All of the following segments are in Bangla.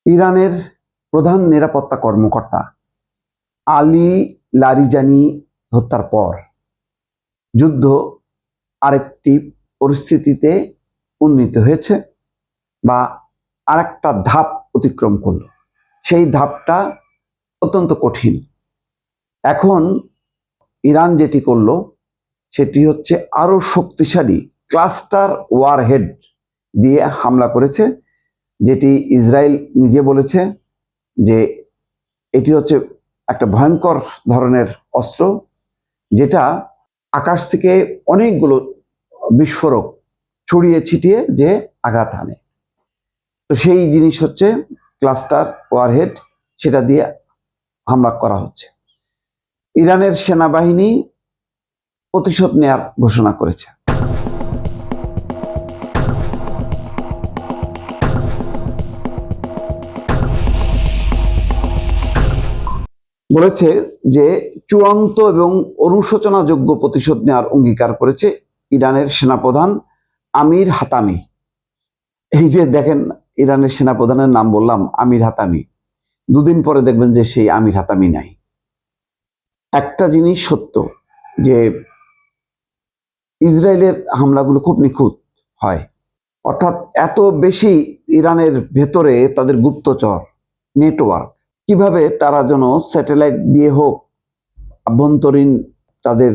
ইরানের প্রধান নিরাপত্তা কর্মকর্তা আলী লারিজানি হত্যার পর যুদ্ধ আরেকটি পরিস্থিতিতে উন্নীত হয়েছে বা আরেকটা ধাপ অতিক্রম করলো। সেই ধাপটা অত্যন্ত কঠিন। এখন ইরান যেটি করলো সেটি হচ্ছে আরো শক্তিশালী ক্লাস্টার ওয়ারহেড দিয়ে হামলা করেছে, যেটি ইসরায়েল নিজে বলেছে যে এটি হচ্ছে একটা ভয়ঙ্কর ধরনের অস্ত্র, যেটা আকাশ থেকে অনেকগুলো বিস্ফোরক ছড়িয়ে ছিটিয়ে যে আঘাত হানে। তো সেই জিনিস হচ্ছে ক্লাস্টার ওয়ারহেড, সেটা দিয়ে হামলা করা হচ্ছে। ইরানের সেনাবাহিনী প্রতিশোধ নেয়ার ঘোষণা করেছে। বলেছে যে চূড়ান্ত এবং অনুশোচনাযোগ্য প্রতিশোধ নেওয়ার অঙ্গীকার করেছে ইরানের সেনাপ্রধান আমির হাতামি। এই যে দেখেন, ইরানের সেনাপ্রধানের নাম বললাম আমির হাতামি, দুদিন পরে দেখবেন যে সেই আমির হাতামি নাই। একটা জিনিস সত্য যে ইসরায়েলের হামলাগুলো খুব নিখুঁত হয়, অর্থাৎ এত বেশি ইরানের ভেতরে তাদের গুপ্তচর নেটওয়ার্ক, কিভাবে তারা যেন স্যাটেলাইট দিয়ে হোক, আভ্যন্তরীণ তাদের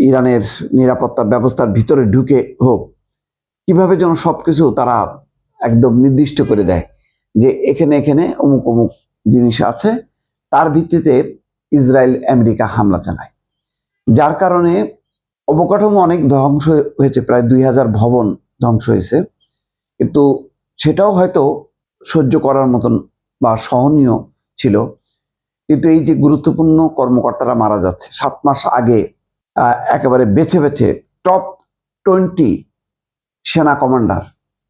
ইরানের নিরাপত্তা ব্যবস্থার ভিতরে ঢুকে হোক, কিভাবে যেন সবকিছু তারা একদম নির্দিষ্ট করে দেয় যে এখানে এখানে অমুক অমুক জিনিস আছে, তার ভিত্তিতে ইসরায়েল আমেরিকা হামলা চালায়। যার কারণে অবকাঠামো অনেক ধ্বংস হয়েছে, প্রায় 2000 ভবন ধ্বংস হয়েছে, কিন্তু সেটাও হয়তো সহ্য করার মতন বা সহনীয় ছিল। কিন্তু এই যে গুরুত্বপূর্ণ কর্মকর্তারা মারা যাচ্ছে 7 মাস আগে, একেবারে বেছে বেছে টপ 20 সেনা কমান্ডার,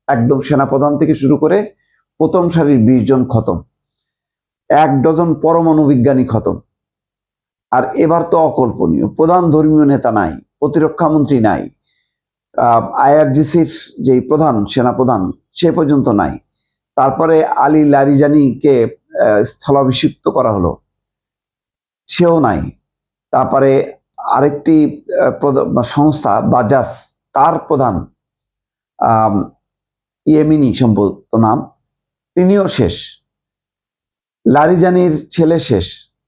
একদম সেনাপ্রধান থেকে শুরু করে প্রথম সারির 20 জন খতম, 1 ডজন পরমাণু বিজ্ঞানী খতম। আর এবার তো অকল্পনীয়, প্রধান ধর্মীয় নেতা নাই, প্রতিরক্ষা মন্ত্রী নাই, আইআরজিসির যে প্রধান সেনাপ্রধান সে পর্যন্ত নাই। তারপরে আলী লারিজানিকে স্থলাভিষিক্ত করা হলো, সেও নাই। তারপরে আরেকটি সংস্থা বাজাস, তার প্রধান ইয়েমিনি সম্ভবত নাম, তিনিও শেষ। লারিজানির ছেলে শেষ,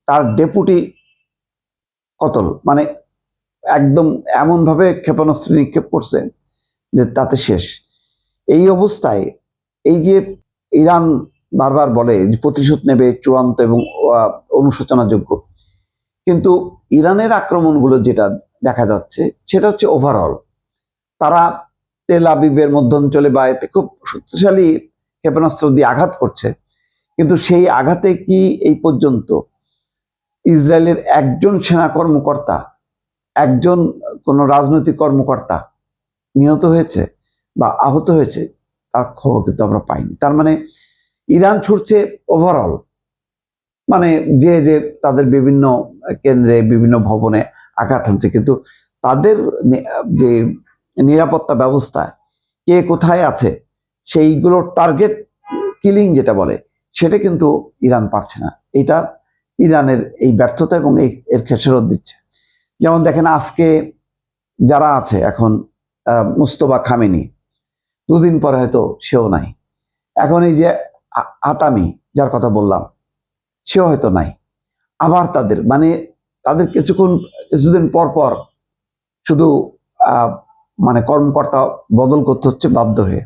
তার ডেপুটি কতল, মানে একদম এমন ভাবে ক্ষেপণাস্ত্র নিক্ষেপ করছে যে তাতে শেষ। এই অবস্থায় এই যে ইরান বারবার বলে যে প্রতিশোধ নেবে চূড়ান্ত এবং অনুশোচনাযোগ্য, কিন্তু ইরানের আক্রমণগুলো যেটা দেখা যাচ্ছে সেটা হচ্ছে ওভারঅল তারা তেল আবিবের মধ্যাঞ্চলে বা এতে খুব শক্তিশালী ক্ষেপণাস্ত্র দিয়ে আঘাত করছে, কিন্তু সেই আঘাতে কি এই পর্যন্ত ইসরায়েলের একজন সেনা কর্মকর্তা, একজন কোন রাজনৈতিক কর্মকর্তা নিহত হয়েছে বা আহত হয়েছে তার খবর কিন্তু আমরা পাইনি। তার মানে ইরান ছুটছে ওভারঅল, মানে যে যে তাদের বিভিন্ন কেন্দ্রে বিভিন্ন ভবনে আঘাত হানছে, কিন্তু তাদের যে নিরাপত্তা ব্যবস্থা কে কোথায় আছে সেইগুলোর টার্গেট কিলিং যেটা বলে সেটা কিন্তু ইরান পারছে না। এটা ইরানের এই ব্যর্থতা এবং এর খেসারত দিচ্ছে। যেমন দেখেন, আজকে যারা আছে এখন, মুস্তফা খামেনি, দুদিন পরে হয়তো সেও নাই। এখন এই যে হাতামি যার কথা বললাম, সেও হয়তো নাই। আবার তাদের কিছুদিন পর পর শুধু মানে কর্মকর্তা বদল করতে হচ্ছে বাধ্য হয়ে।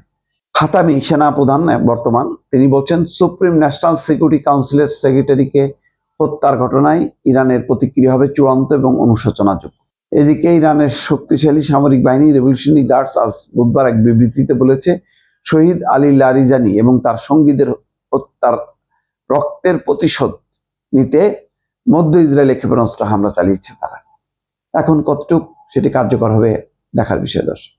হাতামি সেনা প্রধান বর্তমান, তিনি বলছেন সুপ্রিম ন্যাশনাল সিকিউরিটি কাউন্সিলের সেক্রেটারিকে হত্যার ঘটনায় ইরানের প্রতিক্রিয়া হবে চূড়ান্ত এবং অনুশোচনাযোগ্য। এদিকে ইরানের শক্তিশালী সামরিক বাহিনী রেভলিউশনারি গার্ডস আজ বুধবার এক বিবৃতিতে বলেছে শহীদ আলী লারিজানি এবং তার সঙ্গীদের হত্যার রক্তের প্রতিশোধ নিতে মধ্য ইসরায়েলে ক্ষেপণাস্ত্র হামলা চালিয়েছে তারা। এখন কতটুকু সেটি কার্যকর হবে দেখার বিষয় দর্শক।